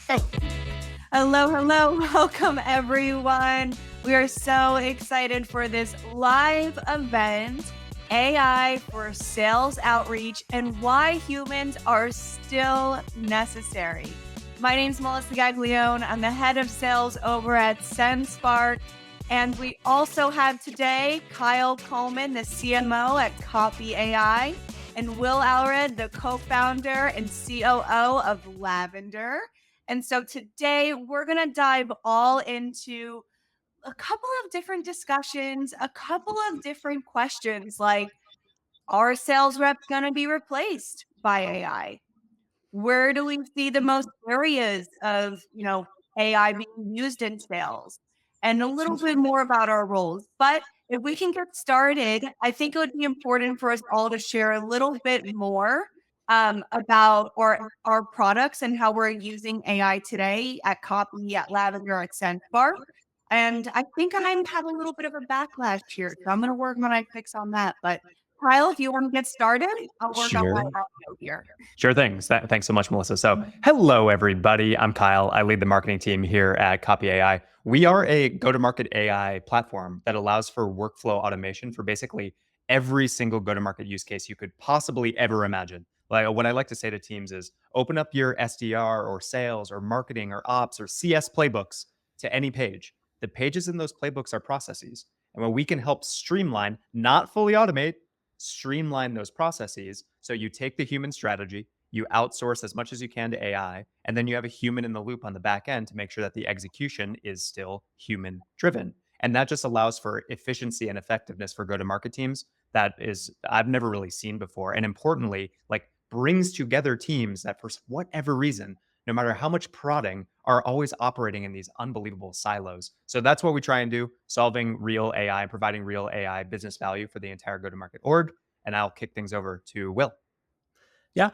Hello, hello. Welcome, everyone. We are so excited for this live event, AI for sales outreach and why humans are still necessary. My name is Melissa Gaglione. I'm the head of sales over at SendSpark. And we also have today Kyle Coleman, the CMO at Copy.ai, and Will Alred, the co-founder and COO of Lavender. And so today we're going to dive all into a couple of different discussions, a couple of different questions like, are sales reps going to be replaced by AI? Where do we see the most areas of, AI being used in sales? And a little bit more about our roles. But if we can get started, I think it would be important for us all to share a little bit more about our products and how we're using AI today at Copy, at Lavender, at SendSpark. And I think I'm having a little bit of a backlash here. So I'm going to work on my fix on that. But Kyle, if you want to get started, I'll work on my Sure. audio here. Sure thing. Thanks so much, Melissa. So, hello, everybody. I'm Kyle. I lead the marketing team here at Copy AI. We are a go to market AI platform that allows for workflow automation for basically every single go to market use case you could possibly ever imagine. Like what I like to say to teams is open up your SDR or sales or marketing or ops or CS playbooks to any page. The pages in those playbooks are processes. And when we can help streamline, not fully automate, streamline those processes. So you take the human strategy, you outsource as much as you can to AI, and then you have a human in the loop on the back end to make sure that the execution is still human driven. And that just allows for efficiency and effectiveness for go to market teams that is I've never really seen before. And importantly, like brings together teams that for whatever reason, no matter how much prodding, are always operating in these unbelievable silos. So that's what we try and do, solving real AI and providing real AI business value for the entire go-to-market org. And I'll kick things over to Will. Yeah.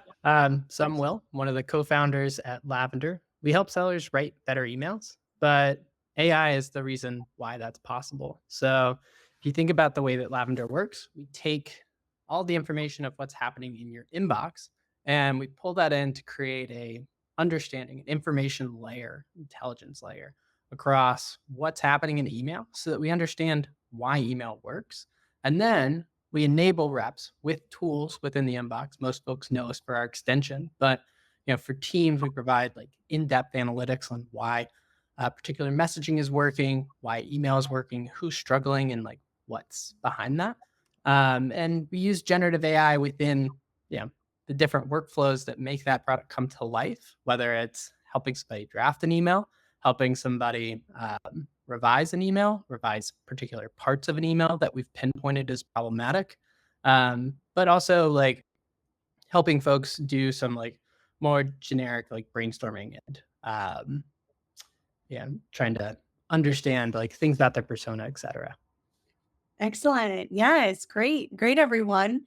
So I'm Will, one of the co-founders at Lavender. We help sellers write better emails, but AI is the reason why that's possible. So if you think about the way that Lavender works, we take all the information of what's happening in your inbox and we pull that in to create a understanding, an information layer, intelligence layer across what's happening in email so that we understand why email works. And then we enable reps with tools within the inbox. Most folks know us for our extension, but for teams, we provide like in-depth analytics on why particular messaging is working, why email is working, who's struggling, and like what's behind that. And we use generative AI within the different workflows that make that product come to life, whether it's helping somebody draft an email, helping somebody revise an email, revise particular parts of an email that we've pinpointed as problematic, but also like helping folks do some like more generic like brainstorming and trying to understand like things about their persona, et cetera. Excellent. Yes, great. Great, everyone.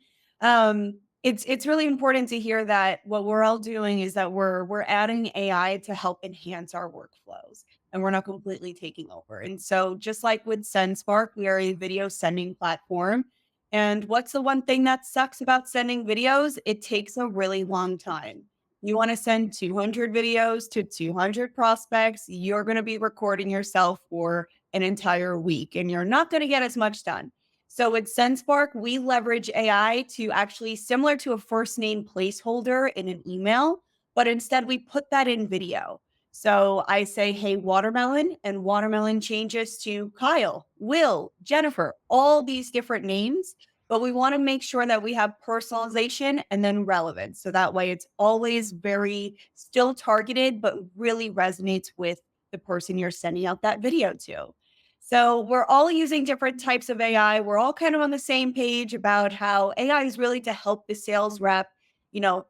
It's really important to hear that what we're all doing is that we're adding AI to help enhance our workflows and we're not completely taking over. And so just like with SendSpark, we are a video sending platform. And what's the one thing that sucks about sending videos? It takes a really long time. You want to send 200 videos to 200 prospects, you're going to be recording yourself for an entire week and you're not going to get as much done. So with SendSpark, we leverage AI to actually similar to a first name placeholder in an email, but instead we put that in video. So I say, hey, Watermelon, and Watermelon changes to Kyle, Will, Jennifer, all these different names. But we want to make sure that we have personalization and then relevance. So that way it's always very still targeted, but really resonates with the person you're sending out that video to. So we're all using different types of AI. We're all kind of on the same page about how AI is really to help the sales rep,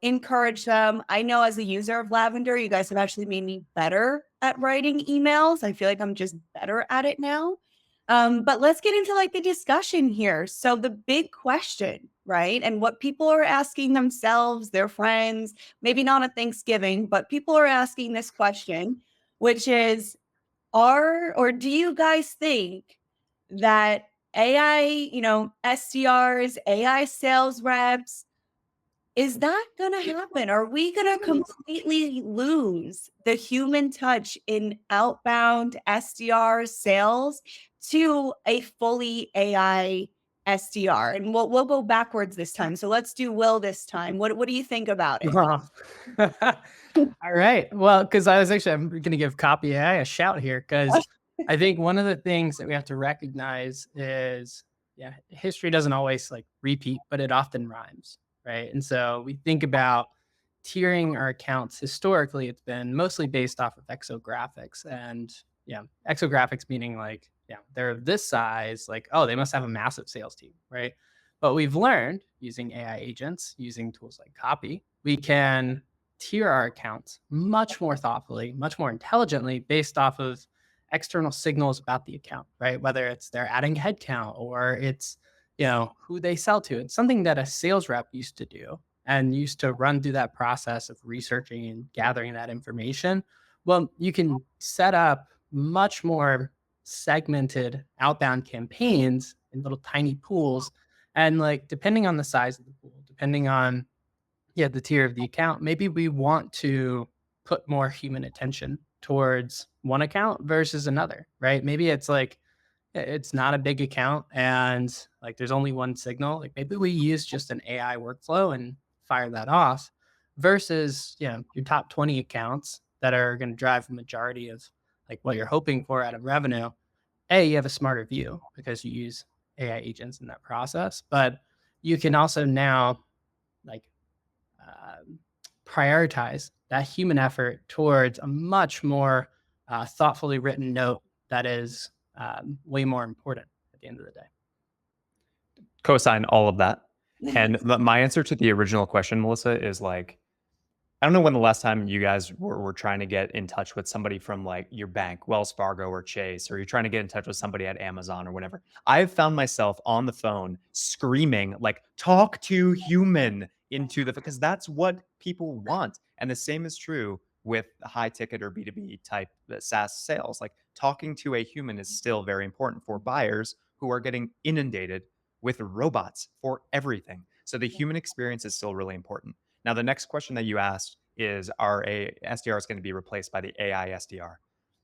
encourage them. I know as a user of Lavender, you guys have actually made me better at writing emails. I feel like I'm just better at it now. But let's get into like the discussion here. So the big question, right? And what people are asking themselves, their friends, maybe not at Thanksgiving, but people are asking this question, which is, do you guys think that AI, SDRs, AI sales reps Is that gonna happen? Are we gonna completely lose the human touch in outbound SDR sales to a fully AI SDR? And we'll go backwards this time. So let's do Will this time. What do you think about it? Wow. All right. Well, because I'm going to give Copy AI a shout here because I think one of the things that we have to recognize is, yeah, history doesn't always like repeat, but it often rhymes, right? And so we think about tiering our accounts. Historically, it's been mostly based off of exographics, and yeah, exographics meaning like, yeah, they're this size, like, oh, they must have a massive sales team, right? But we've learned using AI agents, using tools like Copy, we can tier our accounts much more thoughtfully, much more intelligently based off of external signals about the account, right? Whether it's they're adding headcount or it's, who they sell to. It's something that a sales rep used to do and used to run through that process of researching and gathering that information. Well, you can set up much more segmented outbound campaigns in little tiny pools. And like, depending on the size of the pool, depending on, yeah, the tier of the account, maybe we want to put more human attention towards one account versus another, right? Maybe it's like it's not a big account and like there's only one signal. Like maybe we use just an AI workflow and fire that off versus, your top 20 accounts that are going to drive the majority of like what you're hoping for out of revenue. You have a smarter view because you use AI agents in that process, but you can also now like um, prioritize that human effort towards a much more thoughtfully written note that is way more important at the end of the day. Co-sign all of that. And my answer to the original question, Melissa, is like, I don't know when the last time you guys were trying to get in touch with somebody from like your bank, Wells Fargo or Chase, or you're trying to get in touch with somebody at Amazon or whatever. I've found myself on the phone screaming, like, talk to human into the, because that's what people want. And the same is true with high ticket or B2B type SaaS sales. Like, talking to a human is still very important for buyers who are getting inundated with robots for everything. So the human experience is still really important. Now, the next question that you asked is, are SDRs going to be replaced by the AI SDR?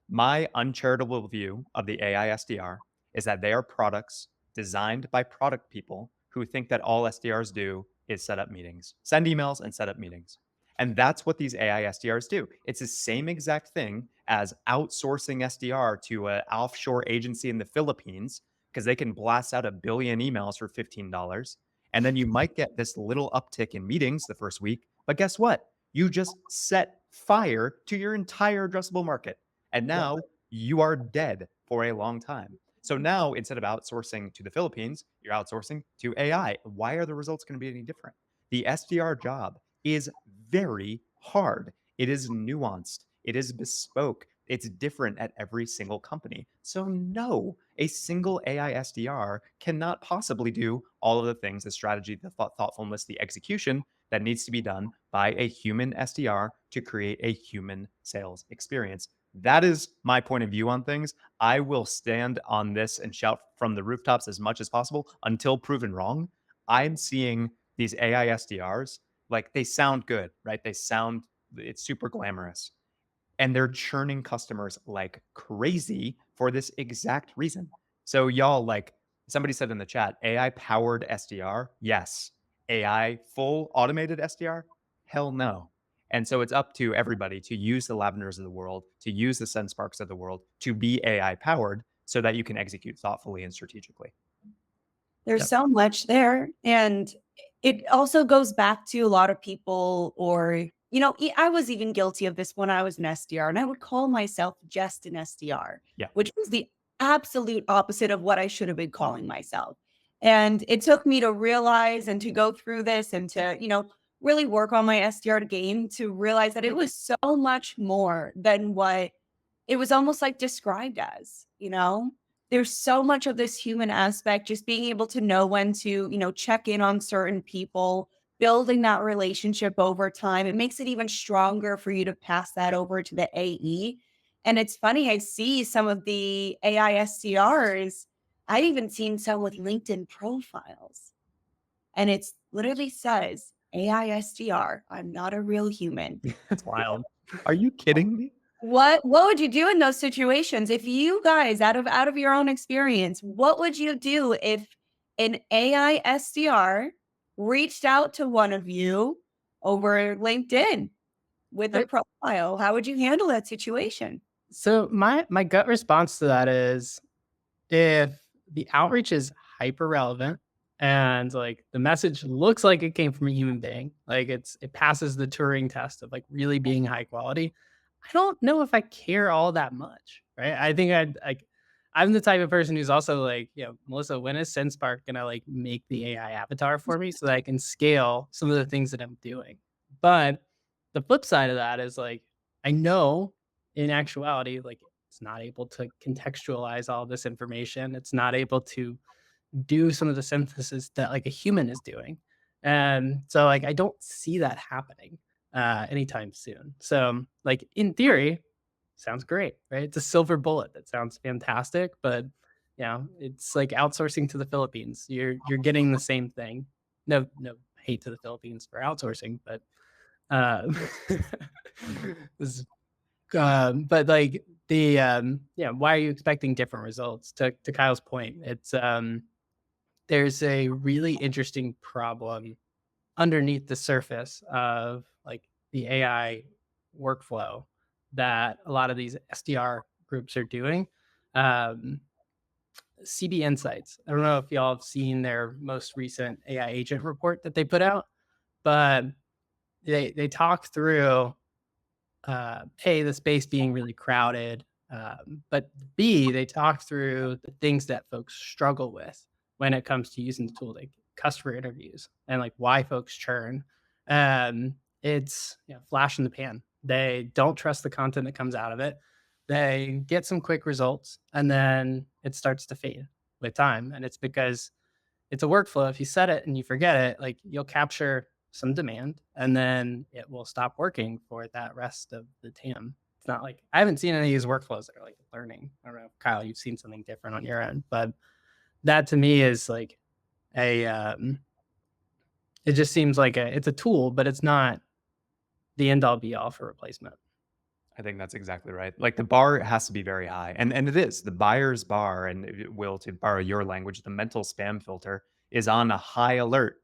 My uncharitable view of the AI SDR is that they are products designed by product people who think that all SDRs do is set up meetings, send emails, and set up meetings. And that's what these AI SDRs do. It's the same exact thing as outsourcing SDR to an offshore agency in the Philippines because they can blast out 1 billion emails for $15. And then you might get this little uptick in meetings the first week. But guess what? You just set fire to your entire addressable market. And now you are dead for a long time. So now instead of outsourcing to the Philippines, you're outsourcing to AI. Why are the results going to be any different? The SDR job is very hard. It is nuanced. It is bespoke. It's different at every single company. So no, a single AI SDR cannot possibly do all of the things, the strategy, the thoughtfulness, the execution that needs to be done by a human SDR to create a human sales experience. That is my point of view on things. I will stand on this and shout from the rooftops as much as possible until proven wrong. I'm seeing these AI SDRs, like, they sound good, right? It's super glamorous, and they're churning customers like crazy for this exact reason. So y'all, like somebody said in the chat, AI powered SDR? Yes. AI full automated SDR? Hell no. And so it's up to everybody to use the Lavenders of the world, to use the SenseSparks of the world, to be AI powered so that you can execute thoughtfully and strategically. There's Yep. so much there. And it also goes back to a lot of people, or, I was even guilty of this when I was an SDR, and I would call myself just an SDR, Yeah. which was the absolute opposite of what I should have been calling myself. And it took me to realize and to go through this and to, really work on my SDR game to realize that it was so much more than what it was almost like described as. There's so much of this human aspect, just being able to know when to, check in on certain people, building that relationship over time. It makes it even stronger for you to pass that over to the AE. And it's funny, I see some of the AI SDRs. I've even seen some with LinkedIn profiles. And it's literally says AI SDR. I'm not a real human. That's wild. Are you kidding me? What would you do in those situations? If you guys, out of your own experience, what would you do if an AI SDR reached out to one of you over LinkedIn with a I- profile? How would you handle that situation? so my gut response to that is, if the outreach is hyper relevant and like the message looks like it came from a human being, like it passes the Turing test of like really being high quality, I don't know if I care all that much, right? I think I'm the type of person who's also like, Melissa, when is SenseSpark gonna like make the AI avatar for me so that I can scale some of the things that I'm doing? But the flip side of that is like, I know in actuality, like it's not able to contextualize all this information. It's not able to do some of the synthesis that like a human is doing. And so like I don't see that happening anytime soon. So like in theory, sounds great, right? It's a silver bullet. That sounds fantastic, but it's like outsourcing to the Philippines. You're getting the same thing. No hate to the Philippines for outsourcing, but uh, this is but like why are you expecting different results? To Kyle's point, it's there's a really interesting problem underneath the surface of like the AI workflow that a lot of these SDR groups are doing. Um, CB Insights. I don't know if y'all have seen their most recent AI agent report that they put out, but they talk through A, the space being really crowded, but B, they talk through the things that folks struggle with when it comes to using the tool, like customer interviews and like why folks churn. It's flash in the pan. They don't trust the content that comes out of it. They get some quick results and then it starts to fade with time. And it's because it's a workflow. If you set it and you forget it, like you'll capture some demand and then it will stop working for that rest of the TAM. It's not like I haven't seen any of these workflows that are like learning. I don't know, Kyle, you've seen something different on your end, but that to me is like a it just seems like it's a tool, but it's not the end all be all for replacement. I think that's exactly right. Like the bar has to be very high. And it is. The buyer's bar, and it will, to borrow your language, the mental spam filter is on a high alert,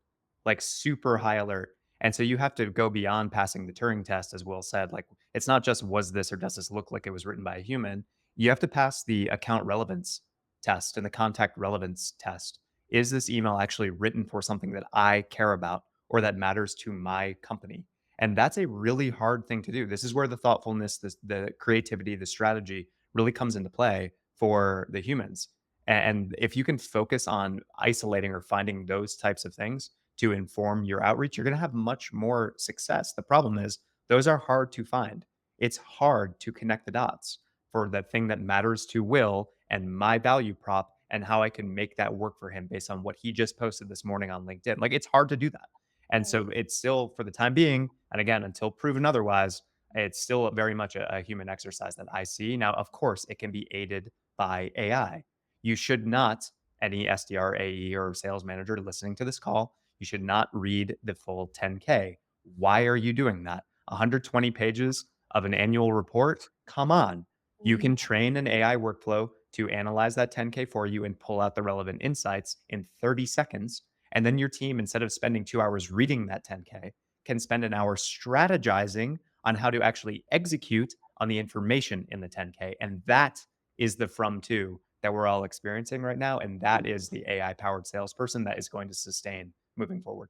like super high alert. And so you have to go beyond passing the Turing test, as Will said. Like it's not just was this or does this look like it was written by a human? You have to pass the account relevance test and the contact relevance test. Is this email actually written for something that I care about or that matters to my company? And that's a really hard thing to do. This is where the thoughtfulness, the creativity, the strategy really comes into play for the humans. And if you can focus on isolating or finding those types of things to inform your outreach, you're going to have much more success. The problem is those are hard to find. It's hard to connect the dots for the thing that matters to Will and my value prop and how I can make that work for him based on what he just posted this morning on LinkedIn. Like it's hard to do that. And so it's still, for the time being, and again, until proven otherwise, it's still very much a human exercise that I see. Now, of course, it can be aided by AI. You should not, any SDR, AE, or sales manager listening to this call, you should not read the full 10K. Why are you doing that? 120 pages of an annual report? Come on. You Mhm. can train an AI workflow to analyze that 10K for you and pull out the relevant insights in 30 seconds. And then your team, instead of spending 2 hours reading that 10K, can spend an hour strategizing on how to actually execute on the information in the 10K. And that is the from to that we're all experiencing right now. And that is the AI powered salesperson that is going to sustain moving forward.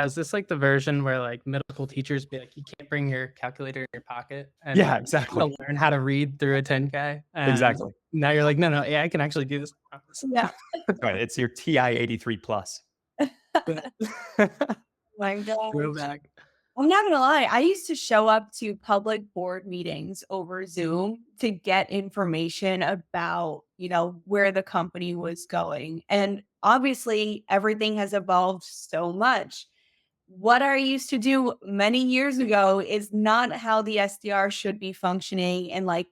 Is this like the version where like middle school teachers be like, you can't bring your calculator in your pocket and Yeah, like you exactly. have to learn how to read through a 10K? And Exactly. now you're like, no, AI can actually do this. Yeah. Right. It's your TI 83 plus. My gosh. Throwback. I'm not gonna lie, I used to show up to public board meetings over Zoom to get information about, where the company was going. And obviously, everything has evolved so much. What I used to do many years ago is not how the SDR should be functioning and, like,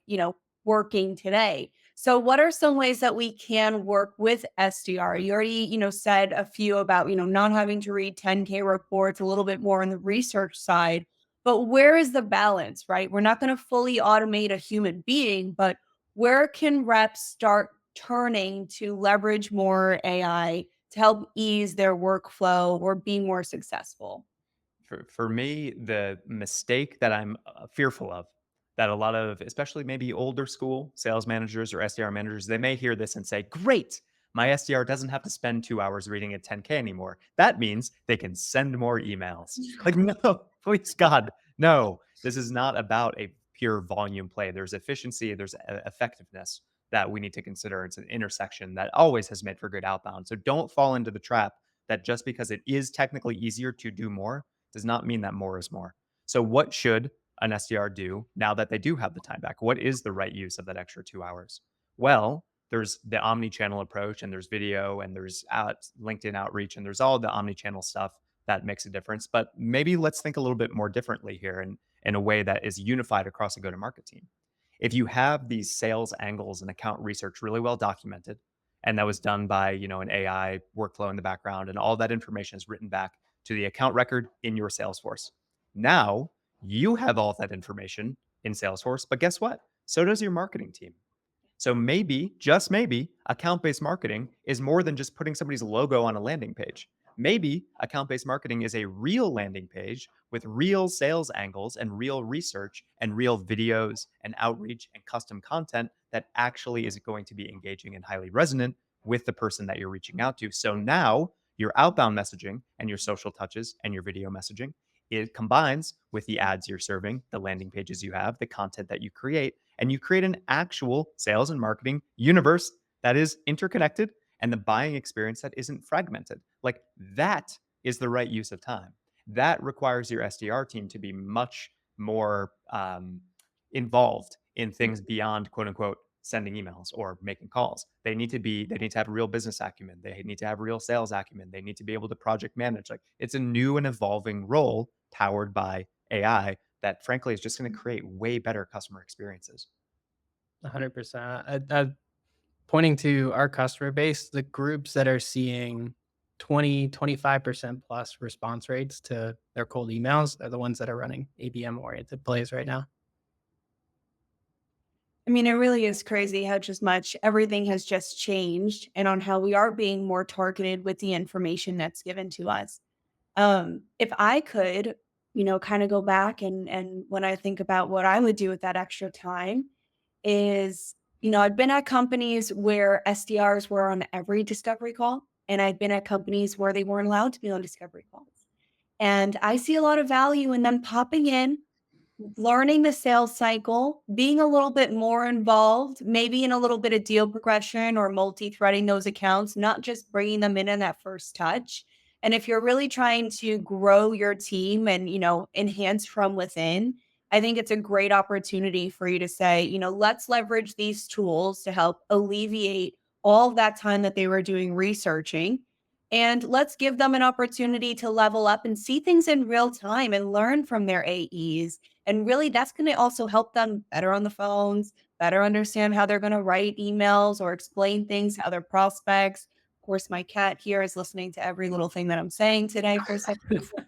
working today. So what are some ways that we can work with SDR? You already, said a few about, not having to read 10K reports, a little bit more on the research side. But where is the balance, right? We're not going to fully automate a human being, but where can reps start turning to leverage more AI to help ease their workflow or be more successful? For me, the mistake that I'm fearful of, that a lot of, especially maybe older school sales managers or SDR managers, they may hear this and say, "Great, my SDR doesn't have to spend 2 hours reading a 10K anymore. That means they can send more emails." Like, no, please God, no. This is not about a pure volume play. There's efficiency, there's effectiveness that we need to consider. It's an intersection that always has made for good outbound. So don't fall into the trap that just because it is technically easier to do more does not mean that more is more. So, what should an SDR do now that they do have the time back? What is the right use of that extra 2 hours? Well, there's the omni-channel approach, and there's video, and there's LinkedIn outreach, and there's all the omni-channel stuff that makes a difference. But maybe let's think a little bit more differently here, and in a way that is unified across a go-to-market team. If you have these sales angles and account research really well documented, and that was done by an AI workflow in the background, and all that information is written back to the account record in your Salesforce. Now you have all that information in Salesforce, but guess what? So does your marketing team. So maybe, just maybe, account based marketing is more than just putting somebody's logo on a landing page. Maybe account based marketing is a real landing page with real sales angles and real research and real videos and outreach and custom content that actually is going to be engaging and highly resonant with the person that you're reaching out to. So now your outbound messaging and your social touches and your video messaging, it combines with the ads you're serving, the landing pages you have, the content that you create, and you create an actual sales and marketing universe that is interconnected and the buying experience that isn't fragmented. Like that is the right use of time. That requires your SDR team to be much more involved in things beyond quote unquote sending emails or making calls. They need to have real business acumen. They need to have real sales acumen. They need to be able to project manage. Like it's a new and evolving role powered by AI that frankly is just going to create way better customer experiences. 100%. Pointing to our customer base, the groups that are seeing 20-25% plus response rates to their cold emails are the ones that are running ABM oriented plays right now. I mean, it really is crazy how just much everything has just changed and on how we are being more targeted with the information that's given to us. If I could, kind of go back and when I think about what I would do with that extra time is, I've been at companies where SDRs were on every discovery call, and I've been at companies where they weren't allowed to be on discovery calls. And I see a lot of value in them popping in, learning the sales cycle, being a little bit more involved, maybe in a little bit of deal progression or multi-threading those accounts, not just bringing them in that first touch. And if you're really trying to grow your team and, enhance from within, I think it's a great opportunity for you to say, let's leverage these tools to help alleviate all of that time that they were doing researching. And let's give them an opportunity to level up and see things in real time and learn from their AEs, and really, that's going to also help them better on the phones, better understand how they're going to write emails or explain things to other prospects. Of course, my cat here is listening to every little thing that I'm saying today for some reason.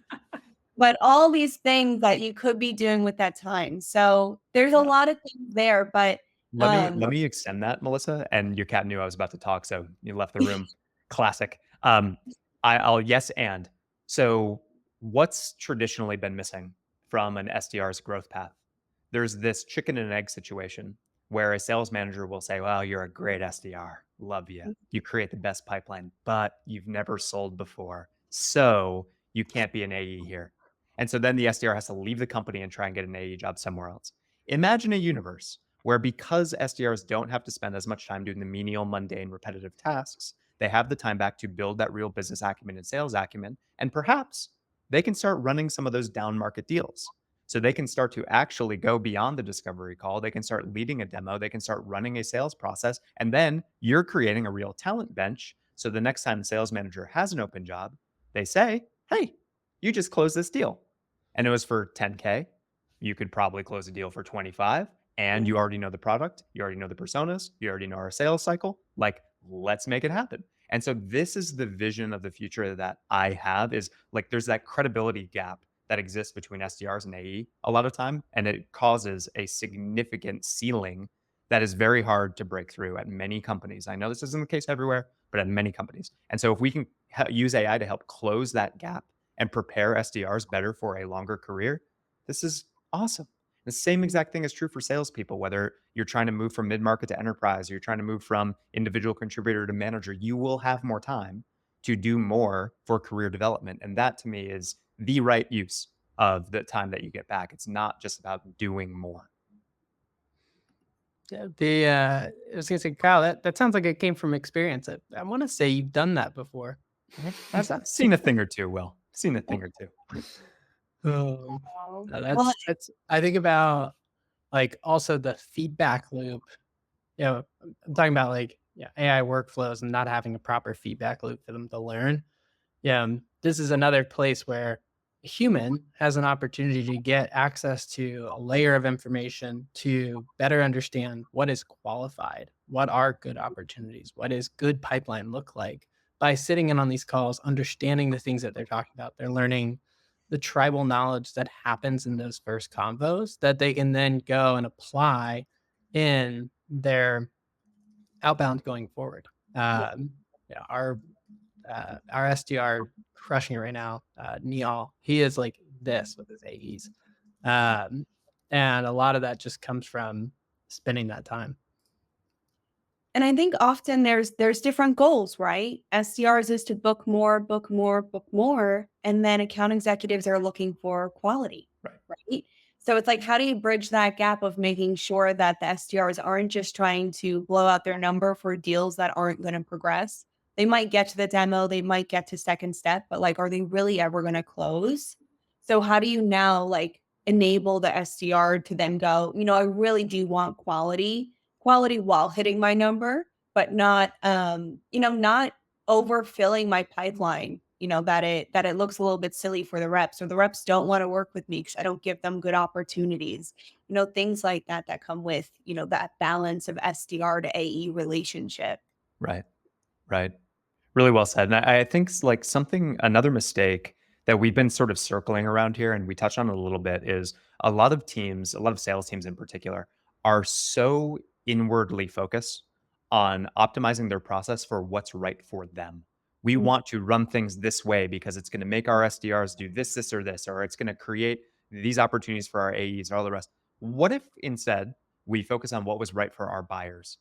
But all these things that you could be doing with that time. So there's a lot of things there, but Let me extend that, Melissa. And your cat knew I was about to talk, so you left the room. Classic. I'll yes and. So, what's traditionally been missing from an SDR's growth path? There's this chicken and egg situation where a sales manager will say, "Well, you're a great SDR. Love you. You create the best pipeline, but you've never sold before. So, you can't be an AE here." And so then the SDR has to leave the company and try and get an AE job somewhere else. Imagine a universe where because SDRs don't have to spend as much time doing the menial, mundane, repetitive tasks, they have the time back to build that real business acumen and sales acumen. And perhaps they can start running some of those down market deals. So they can start to actually go beyond the discovery call. They can start leading a demo. They can start running a sales process. And then you're creating a real talent bench. So the next time the sales manager has an open job, they say, "Hey, you just closed this deal. And it was for 10K. You could probably close a deal for 25. and you already know the product, you already know the personas, you already know our sales cycle. Like, let's make it happen. And so this is the vision of the future that I have is like there's that credibility gap that exists between SDRs and AE a lot of time, and it causes a significant ceiling that is very hard to break through at many companies. I know this isn't the case everywhere, but at many companies. And so if we can use AI to help close that gap and prepare SDRs better for a longer career, this is awesome. The same exact thing is true for salespeople, whether you're trying to move from mid market to enterprise, or you're trying to move from individual contributor to manager, you will have more time to do more for career development. And that to me is the right use of the time that you get back. It's not just about doing more. Yeah, I was gonna say, Kyle, that sounds like it came from experience. I want to say you've done that before. I've seen a thing or two, Will. Seen a thing or two. Um, no, Well, that's. I think about like also the feedback loop. I'm talking about like AI workflows and not having a proper feedback loop for them to learn. Yeah, this is another place where a human has an opportunity to get access to a layer of information to better understand what is qualified, what are good opportunities, what is good pipeline look like by sitting in on these calls, understanding the things that they're talking about. They're learning the tribal knowledge that happens in those first convos that they can then go and apply in their outbound going forward. Yeah, our SDR crushing it right now, Neal, he is like this with his AEs. And a lot of that just comes from spending that time. and I think often there's different goals, right? SDRs is to book more, book more, book more, and then account executives are looking for quality, Right. right? So it's like, how do you bridge that gap of making sure that the SDRs aren't just trying to blow out their number for deals that aren't going to progress? They might get to the demo, they might get to second step, but like, are they really ever going to close? So how do you now like enable the SDR to then go, I really do want quality while hitting my number, but not, not overfilling my pipeline, that it looks a little bit silly for the reps, or the reps don't want to work with me because I don't give them good opportunities, things like that that come with, that balance of SDR to AE relationship. Right. Right. Really well said. And I think like another mistake that we've been sort of circling around here, and we touched on it a little bit, is a lot of teams, a lot of sales teams in particular, are so inwardly focused on optimizing their process for what's right for them. We Mm. want to run things this way because it's going to make our SDRs do this, or this, or it's going to create these opportunities for our AEs and all the rest. What if instead we focus on what was right for our buyers?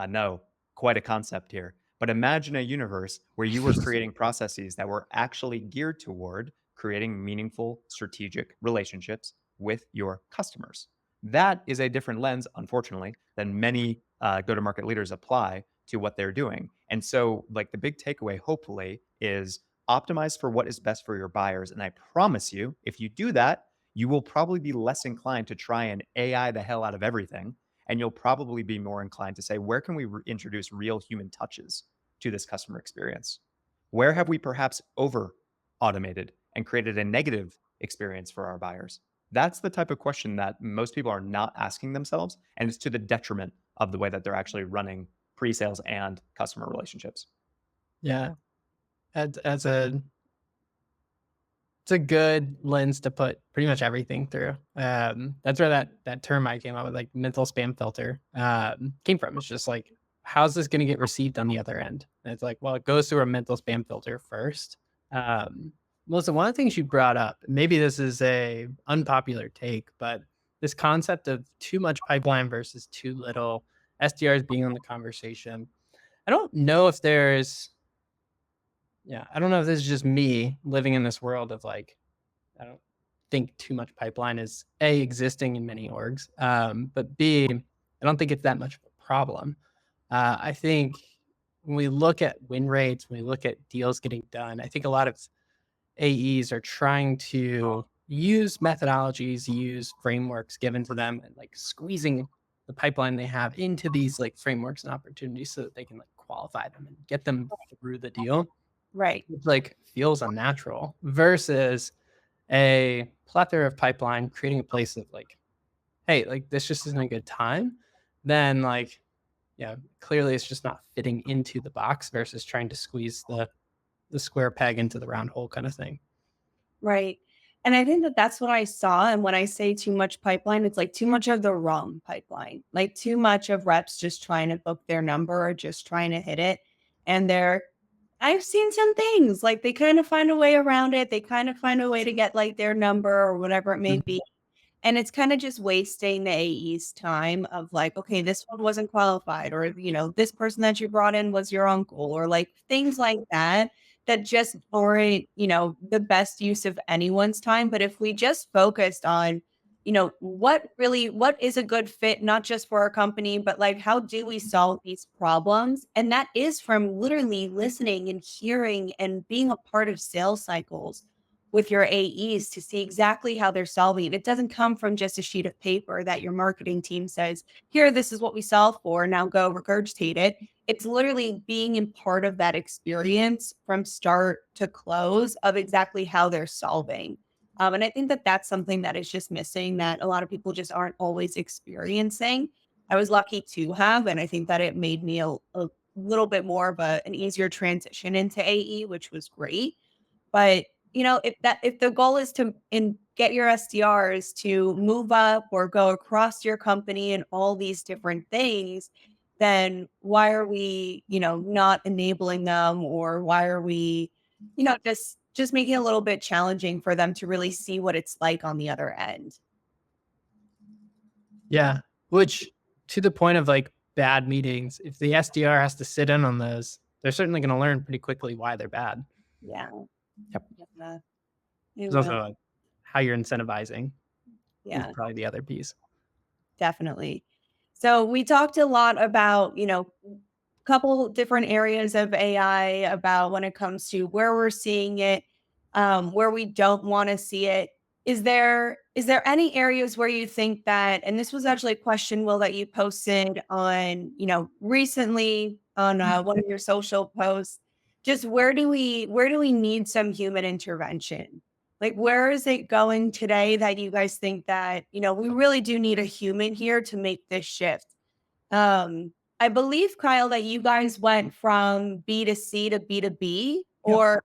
No, quite a concept here. But imagine a universe where you were creating processes that were actually geared toward creating meaningful strategic relationships with your customers. That is a different lens, unfortunately, than many go to market leaders apply to what they're doing. And so, like, the big takeaway, hopefully, is optimize for what is best for your buyers. And I promise you, if you do that, you will probably be less inclined to try and AI the hell out of everything, and you'll probably be more inclined to say, where can we introduce real human touches to this customer experience? Where have we perhaps over automated and created a negative experience for our buyers? That's the type of question that most people are not asking themselves, and it's to the detriment of the way that they're actually running pre-sales and customer relationships. Yeah. As a It's a good lens to put pretty much everything through. That's where that term I came up with, like mental spam filter, came from. It's just like, how's this going to get received on the other end? And it's like, well, it goes through a mental spam filter first. Melissa, one of the things you brought up, maybe this is a unpopular take, but this concept of too much pipeline versus too little, SDRs being on the conversation. I don't know if there's I don't know if this is just me living in this world of like, I don't think too much pipeline is A, existing in many orgs, but B, I don't think it's that much of a problem. I think when we look at win rates, when we look at deals getting done, I think a lot of AEs are trying to use methodologies, use frameworks given to them, and like squeezing the pipeline they have into these like frameworks and opportunities so that they can like qualify them and get them through the deal. Right. Which like feels unnatural versus a plethora of pipeline creating a place of like, hey, like this just isn't a good time, then like, yeah, clearly it's just not fitting into the box versus trying to squeeze the square peg into the round hole kind of thing. Right. And I think that that's what I saw. And when I say too much pipeline, it's like too much of the wrong pipeline, like too much of reps just trying to book their number or just trying to hit it. And I've seen some things like they kind of find a way around it. They kind of find a way to get like their number or whatever it may Mhm. be. And it's kinda just wasting the AE's time of like, "Okay, this one wasn't qualified," or, "This person that you brought in was your uncle," or, like, things like that, that just aren't, the best use of anyone's time, but if we just focused on, what is a good fit, not just for our company, but, like, how do we solve these problems? And that is from literally listening and hearing and being a part of sales cycles with your AEs to see exactly how they're solving it. It doesn't come from just a sheet of paper that your marketing team says, "Here, this is what we solve for. Now go regurgitate it." It's literally being in part of that experience from start to close of exactly how they're solving. And I think that that's something that is just missing that a lot of people just aren't always experiencing. I was lucky to have, and I think that it made me a little bit more of an easier transition into AE, which was great. But, if the goal is to get your SDRs to move up or go across your company and all these different things, then why are we, not enabling them, or why are we, just making it a little bit challenging for them to really see what it's like on the other end? Yeah. Which to the point of like bad meetings, if the SDR has to sit in on those, they're certainly going to learn pretty quickly why they're bad. Yeah. Yep. Yeah. It There's also will. like how you're incentivizing is Yeah. probably the other piece. Definitely. So we talked a lot about, couple different areas of AI about when it comes to where we're seeing it, where we don't want to see it. Is there any areas where you think that, and this was actually a question, Will, that you posted on, recently on one of your social posts, just where do we need some human intervention? Like, where is it going today that you guys think that, we really do need a human here to make this shift? I believe, Kyle, that you guys went from B to C to B to B, Yep. or,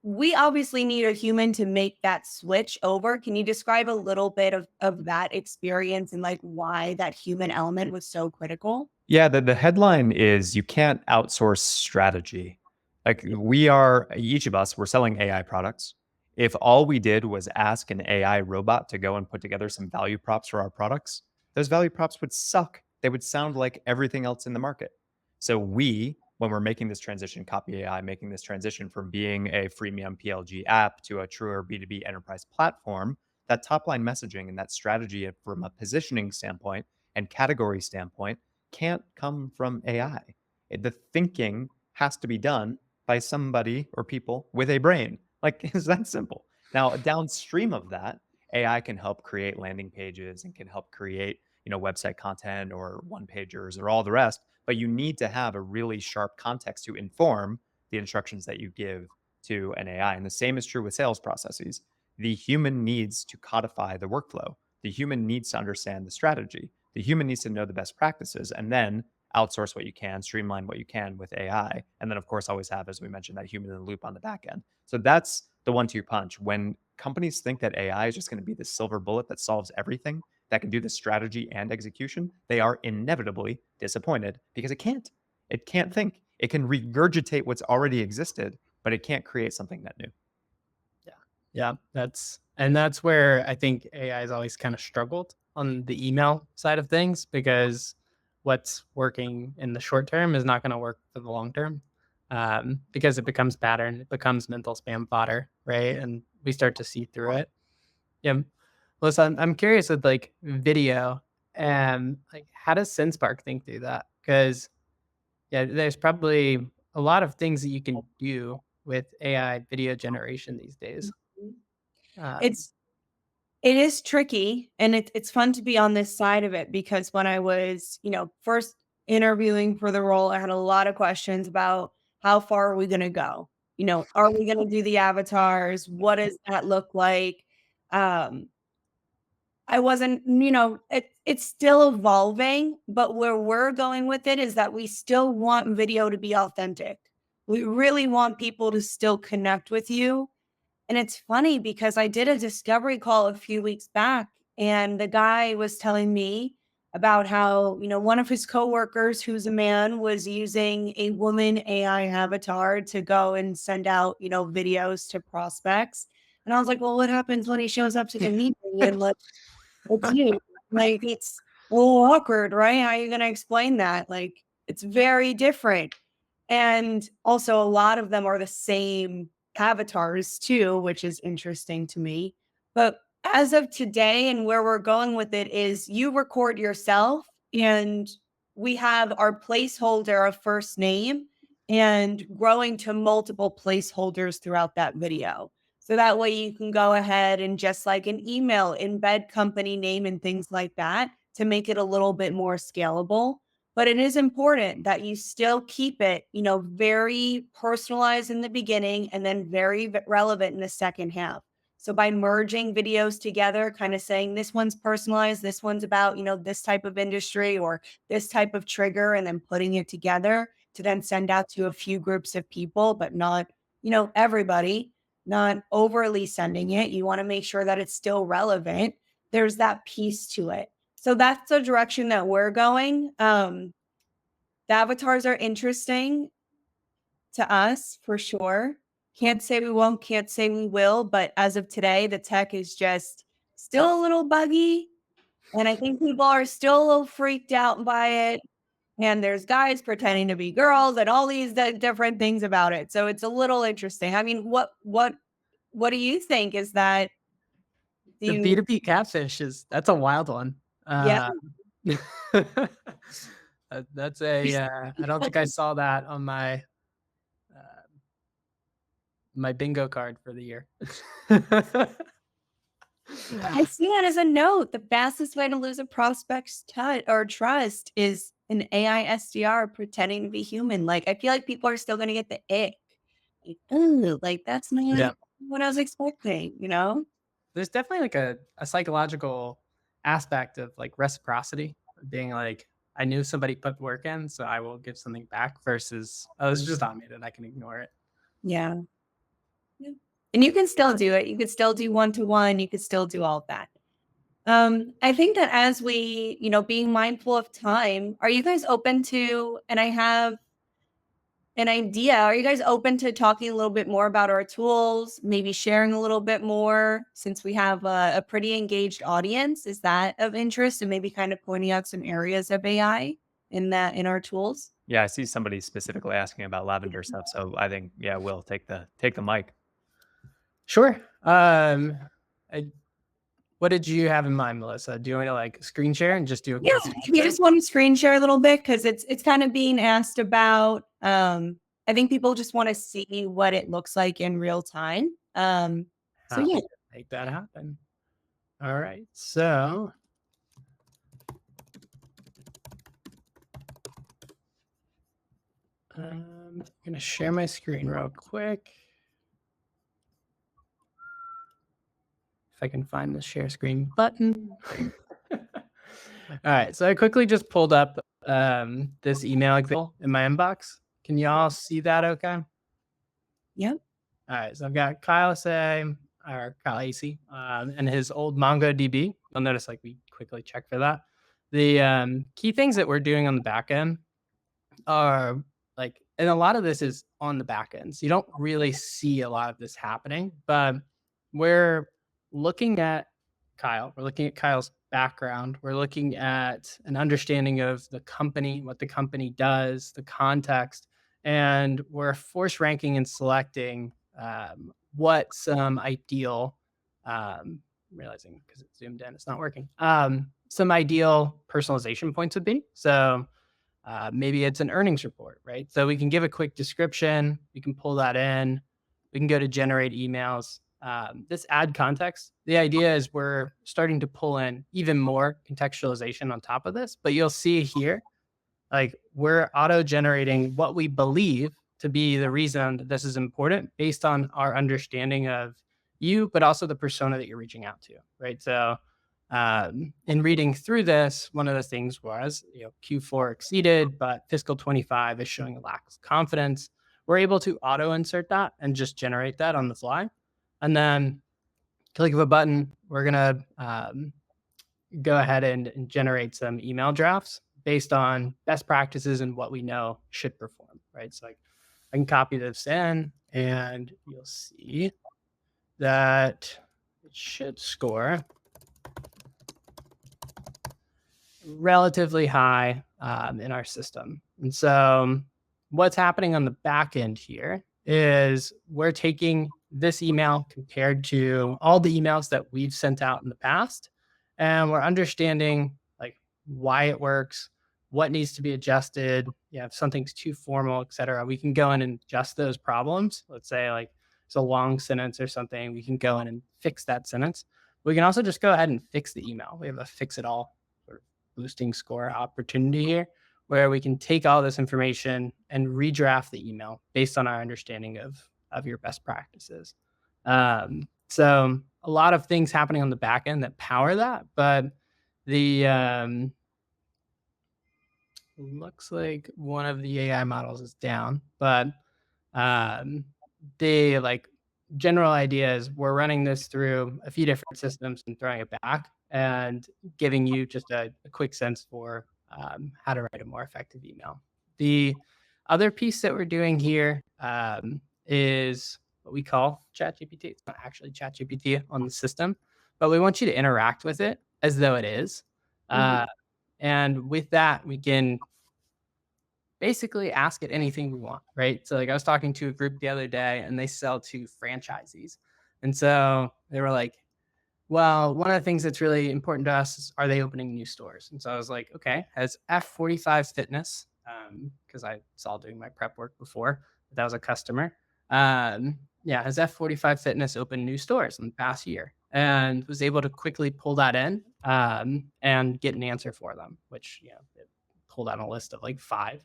we obviously need a human to make that switch over. Can you describe a little bit of that experience and like why that human element was so critical? Yeah, the headline is you can't outsource strategy. Like Yeah. each of us, we're selling AI products. If all we did was ask an AI robot to go and put together some value props for our products, those value props would suck. They would sound like everything else in the market. So when we're making this transition, Copy AI, making this transition from being a freemium PLG app to a truer B2B enterprise platform, that top line messaging and that strategy from a positioning standpoint and category standpoint can't come from AI. The thinking has to be done by somebody or people with a brain. Like, it's that simple. Now, downstream of that, AI can help create landing pages and can help create, website content or one pagers or all the rest. But you need to have a really sharp context to inform the instructions that you give to an AI. And the same is true with sales processes. The human needs to codify the workflow. The human needs to understand the strategy. The human needs to know the best practices and then outsource what you can, streamline what you can with AI. And then, of course, always have, as we mentioned, that human in the loop on the back end. So that's the 1-2 punch. When companies think that AI is just going to be the silver bullet that solves everything, that can do the strategy and execution, they are inevitably disappointed because it can't. It can't think. It can regurgitate what's already existed, but it can't create something that new. Yeah. Yeah. That's where I think AI has always kind of struggled on the email side of things because what's working in the short term is not going to work for the long term. Because it becomes pattern, it becomes mental spam fodder, right? And we start to see through it. Yeah. Listen, I'm curious with like video and like how does SenseSpark think through that? Because yeah, there's probably a lot of things that you can do with AI video generation these days. Mhm. Um, It's It is tricky, and it's fun to be on this side of it because when I was, first interviewing for the role, I had a lot of questions about how far are we gonna go? Are we gonna do the avatars? What does that look like? Um, I wasn't, it's still evolving, but where we're going with it is that we still want video to be authentic. We really want people to still connect with you. And it's funny because I did a discovery call a few weeks back, and the guy was telling me about how, one of his coworkers who's a man was using a woman AI avatar to go and send out, videos to prospects. And I was like, well, what happens when he shows up to the meeting and like it's you? Like it's a little awkward, right? How are you gonna explain that? Like it's very different. And also a lot of them are the same avatars too, which is interesting to me. But as of today and where we're going with it is you record yourself and we have our placeholder of first name and growing to multiple placeholders throughout that video. So that way you can go ahead and just like an email, embed company name and things like that to make it a little bit more scalable. But it is important that you still keep it, very personalized in the beginning and then very relevant in the second half. So by merging videos together, kind of saying this one's personalized, this one's about, this type of industry or this type of trigger, and then putting it together to then send out to a few groups of people, but not, everybody, not overly sending it. You want to make sure that it's still relevant. There's that piece to it. So that's the direction that we're going. The avatars are interesting to us for sure. Can't say we won't, can't say we will, but as of today, the tech is just still a little buggy. And I think people are still a little freaked out by it. And there's guys pretending to be girls and all these different things about it. So it's a little interesting. I mean, what do you think? Is that do The you B2B catfish that's a wild one. yeah. Uh, that's I don't think I saw that on uh, my bingo card for the year. I see that as a note. The fastest way to lose a prospect's or trust is an AI SDR pretending to be human. Like, I feel like people are still going to get the ick. Like, ooh, like that's not Yeah. what I was expecting, There's definitely like a psychological aspect of like reciprocity, being like, I knew somebody put work in, so I will give something back versus, oh, it's just automated. I can ignore it. Yeah. Yeah. And you can still do it. You could still do one-to-one. You could still do all of that. I think that as we, being mindful of time, are you guys open to, and I have an idea. Are you guys open to talking a little bit more about our tools, maybe sharing a little bit more since we have a pretty engaged audience? Is that of interest and maybe kind of pointing out some areas of AI in our tools? Yeah, I see somebody specifically asking about lavender stuff. So I think, yeah, we'll take the mic. Sure. I, what did you have in mind, Melissa? Do you want to like screen share and just do a Yeah, quick we just want to screen share a little bit because it's kind of being asked about. I think people just want to see what it looks like in real time. So how yeah, to make that happen? All right. So I'm going to share my screen real quick. If I can find the share screen button. All right. So I quickly just pulled up this email example in my inbox. Can you all see that okay? yep, All right. So I've got Kyle AC, and his old MongoDB. You'll notice like we quickly check for that. The key things that we're doing on the back end are like, and a lot of this is on the back end. So you don't really see a lot of this happening, but we're looking at Kyle. We're looking at Kyle's background. We're looking at an understanding of the company, what the company does, the context, and we're force ranking and selecting what some ideal, realizing because it's zoomed in, it's not working, some ideal personalization points would be. So maybe it's an earnings report, right? So we can give a quick description. We can pull that in. We can go to generate emails. This add context. The idea is we're starting to pull in even more contextualization on top of this, but you'll see here, like we're auto generating what we believe to be the reason that this is important based on our understanding of you, but also the persona that you're reaching out to, right? So In reading through this, one of the things was, Q4 exceeded, but fiscal 25 is showing a lack of confidence. We're able to auto insert that and just generate that on the fly. And then click of a button, we're going to go ahead and generate some email drafts based on best practices and what we know should perform, right? So like I can copy this in and you'll see that it should score relatively high in our system. And so what's happening on the back end here is we're taking this email compared to all the emails that we've sent out in the past, and we're understanding like why it works, what needs to be adjusted. Yeah, if something's too formal, et cetera, we can go in and adjust those problems. Let's say like it's a long sentence or something, we can go in and fix that sentence. We can also just go ahead and fix the email. We have a fix it all boosting score opportunity here where we can take all this information and redraft the email based on our understanding of your best practices. So a lot of things happening on the back end that power that, but the looks like one of the AI models is down, but the like general idea is we're running this through a few different systems and throwing it back and giving you just a quick sense for how to write a more effective email. The other piece that we're doing here is what we call ChatGPT. It's not actually ChatGPT on the system, but we want you to interact with it as though it is. Mhm. And with that, we can basically ask it anything we want, right? So like I was talking to a group the other day and they sell to franchisees. And so they were like, well, one of the things that's really important to us is, are they opening new stores? And so I was like, okay, has F45 Fitness, because I saw doing my prep work before, that was a customer. Yeah, has F45 Fitness opened new stores in the past year? And was able to quickly pull that in and get an answer for them, which, it pulled out a list of like 5.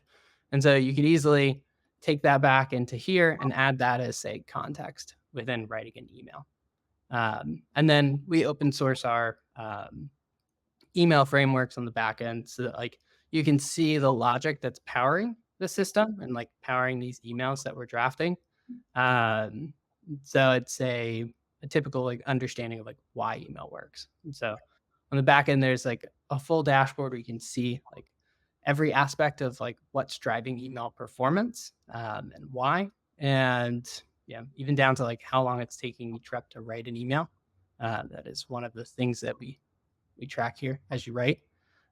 And so you could easily take that back into here and add that as, say, context within writing an email. And then we open source our email frameworks on the back end so that like you can see the logic that's powering the system and like powering these emails that we're drafting. Um, so it's a typical like understanding of like why email works. And so on the back end, there's like a full dashboard where you can see like every aspect of like what's driving email performance and why. And yeah, even down to like how long it's taking each rep to write an email. That is one of the things that we track here as you write.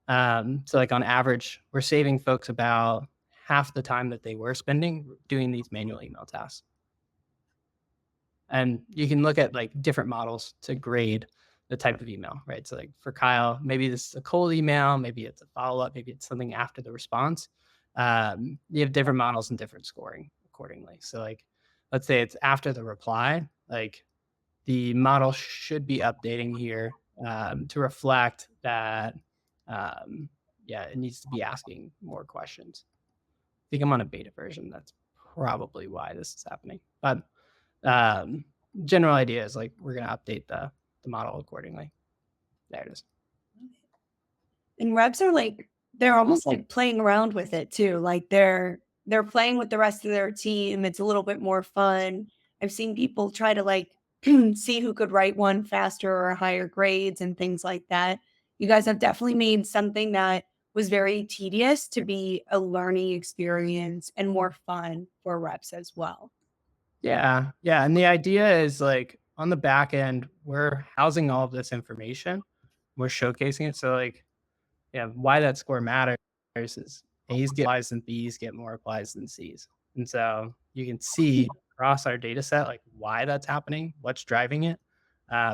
So like on average, we're saving folks about half the time that they were spending doing these manual email tasks. And you can look at like different models to grade the type of email, right? So like for Kyle, maybe this is a cold email, maybe it's a follow-up, maybe it's something after the response. You have different models and different scoring accordingly. So like, let's say it's after the reply, like the model should be updating here to reflect that, yeah, it needs to be asking more questions. I think I'm on a beta version. That's probably why this is happening. But um, general idea is like we're going to update the model accordingly. There it is. And reps are like they're almost like playing around with it too. Like they're playing with the rest of their team. It's a little bit more fun. I've seen people try to like see who could write one faster or higher grades and things like that. You guys have definitely made something that was very tedious to be a learning experience and more fun for reps as well. Yeah. Yeah. And the idea is like on the back end, we're housing all of this information, we're showcasing it. So, like, yeah, why that score matters is A's get replies and B's get more replies than C's. And so you can see across our data set, like why that's happening, what's driving it,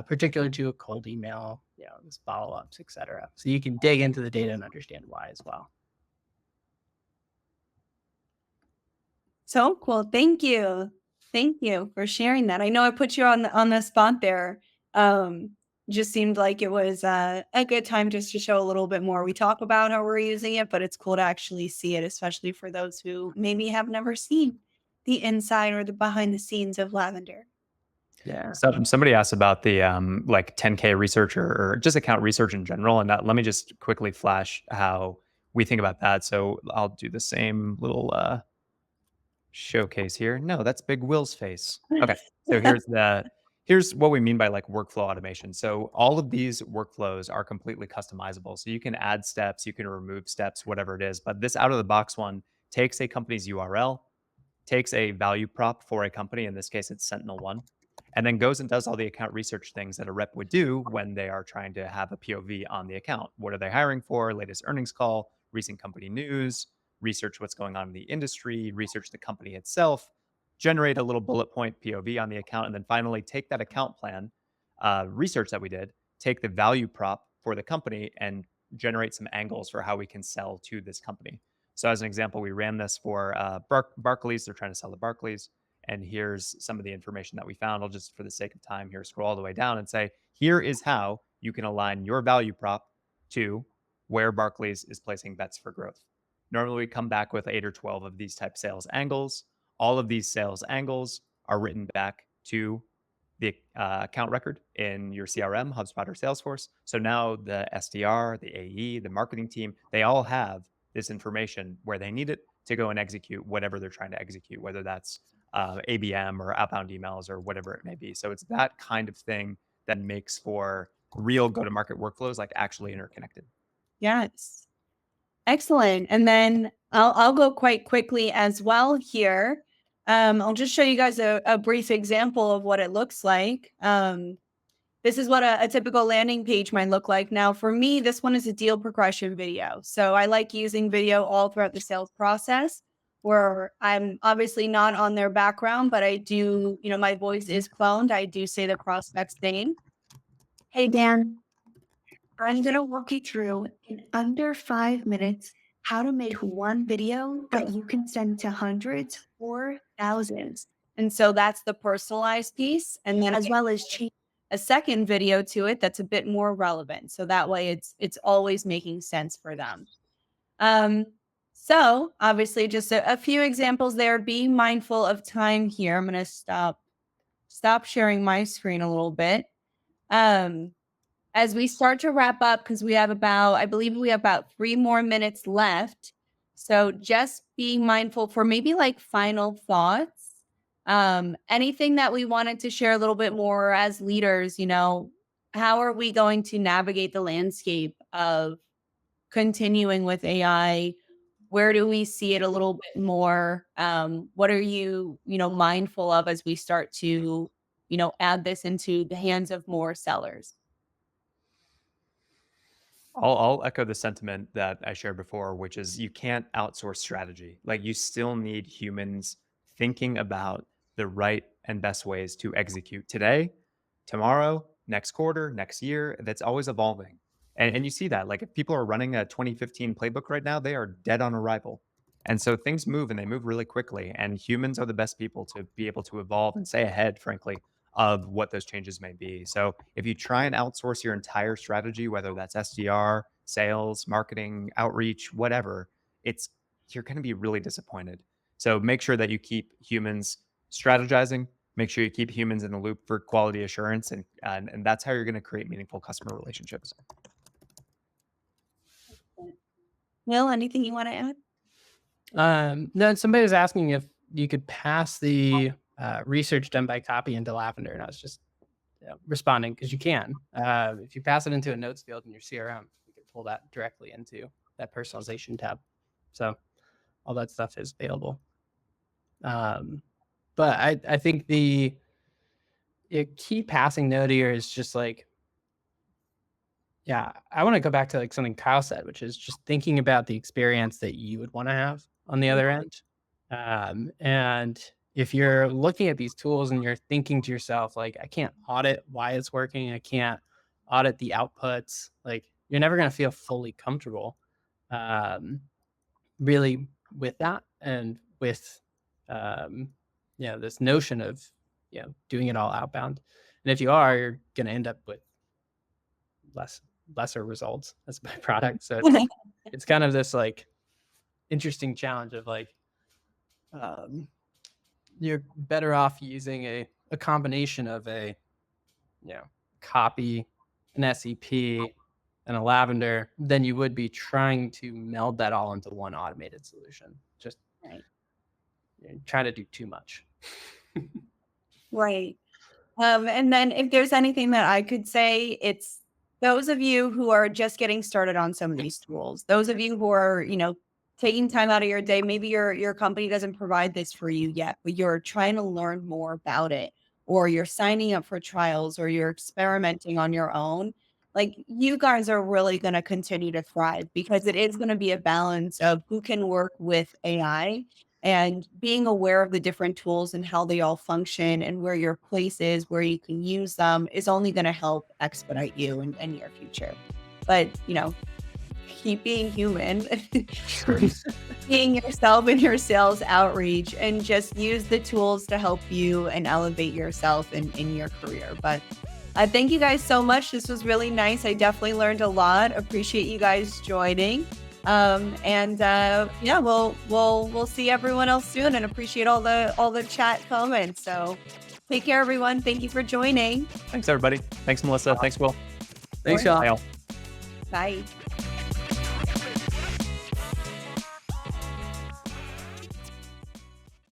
particular to a cold email, this follow-ups, et cetera. So you can dig into the data and understand why as well. So cool. Thank you. Thank you for sharing that. I know I put you on the spot there. Um, just seemed like it was a good time just to show a little bit more. We talk about how we're using it, but it's cool to actually see it, especially for those who maybe have never seen the inside or the behind the scenes of Lavender. Yeah. So somebody asked about the like 10K research or just account research in general, and let me just quickly flash how we think about that. So I'll do the same little showcase here. No, that's Big Will's face. Okay. So here's what we mean by like workflow automation. So all of these workflows are completely customizable. So you can add steps, you can remove steps, whatever it is. But this out of the box one takes a company's URL, takes a value prop for a company, in this case it's Sentinel One, and then goes and does all the account research things that a rep would do when they are trying to have a POV on the account. What are they hiring for? Latest earnings call, recent company news, research what's going on in the industry, research the company itself, generate a little bullet point POV on the account, and then finally take that account plan research that we did, take the value prop for the company, and generate some angles for how we can sell to this company. So, as an example, we ran this for Barclays. They're trying to sell to Barclays. And here's some of the information that we found. I'll just, for the sake of time here, scroll all the way down and say, here is how you can align your value prop to where Barclays is placing bets for growth. Normally, we come back with 8 or 12 of these type sales angles. All of these sales angles are written back to the account record in your CRM, HubSpot, or Salesforce. So now the SDR, the AE, the marketing team, they all have this information where they need it to go and execute whatever they're trying to execute, whether that's ABM or outbound emails or whatever it may be. So it's that kind of thing that makes for real go-to-market workflows like actually interconnected. Yes. Excellent. And then I'll go quite quickly as well here. I'll just show you guys a brief example of what it looks like. This is what a typical landing page might look like. Now, for me, this one is a deal progression video. So I like using video all throughout the sales process where I'm obviously not on their background, but I do, my voice is cloned. I do say the prospect's name. Hey, Dan, I'm going to walk you through in under 5 minutes how to make one video that you can send to hundreds or thousands. And so that's the personalized piece. And then as well as change a second video to it that's a bit more relevant. So that way it's always making sense for them. Um, so obviously just a few examples there. Be mindful of time here. I'm going to stop sharing my screen a little bit. As we start to wrap up, because I believe we have about 3 more minutes left. So just be mindful for maybe like final thoughts. Anything that we wanted to share a little bit more as leaders, how are we going to navigate the landscape of continuing with AI? Where do we see it a little bit more? What are you, mindful of as we start to, add this into the hands of more sellers? I'll echo the sentiment that I shared before, which is you can't outsource strategy. Like you still need humans thinking about the right and best ways to execute today, tomorrow, next quarter, next year. That's always evolving. And you see that. Like if people are running a 2015 playbook right now, they are dead on arrival. And so things move and they move really quickly. And humans are the best people to be able to evolve and stay ahead, frankly, of what those changes may be. So if you try and outsource your entire strategy, whether that's SDR, sales, marketing, outreach, whatever, it's you're going to be really disappointed. So make sure that you keep humans strategizing, make sure you keep humans in the loop for quality assurance, and that's how you're going to create meaningful customer relationships. Will, anything you want to add? No, somebody was asking if you could pass the research done by Copy into Lavender, and I was just responding because you can. If you pass it into a notes field in your CRM, you can pull that directly into that personalization tab. So all that stuff is available. But I think the key passing note here is just like, yeah, I want to go back to like something Kyle said, which is just thinking about the experience that you would want to have on the other end. And if you're looking at these tools and you're thinking to yourself, like, I can't audit why it's working, I can't audit the outputs, like, you're never going to feel fully comfortable really with that and with, this notion of, doing it all outbound. And if you are, you're going to end up with lesser results as a byproduct. So it's kind of this like interesting challenge of like, you're better off using a a combination of a, copy, an SEP, and a Lavender than you would be trying to meld that all into one automated solution. Just Right. try to do too much. Right. And then if there's anything that I could say, it's those of you who are just getting started on some of these tools, those of you who are, taking time out of your day, maybe your company doesn't provide this for you yet, but you're trying to learn more about it, or you're signing up for trials, or you're experimenting on your own. Like, you guys are really going to continue to thrive because it is going to be a balance of who can work with AI, and being aware of the different tools and how they all function and where your place is, where you can use them, is only going to help expedite you in your future. But, keep being human, keep being yourself in your sales outreach, and just use the tools to help you and elevate yourself in your career. But thank you guys so much. This was really nice. I definitely learned a lot. Appreciate you guys joining. And yeah, we'll see everyone else soon, and appreciate all the chat comments. So take care, everyone. Thank you for joining. Thanks, everybody. Thanks, Melissa. Thanks, Will. Thanks, Sure. y'all. Bye, all. Bye.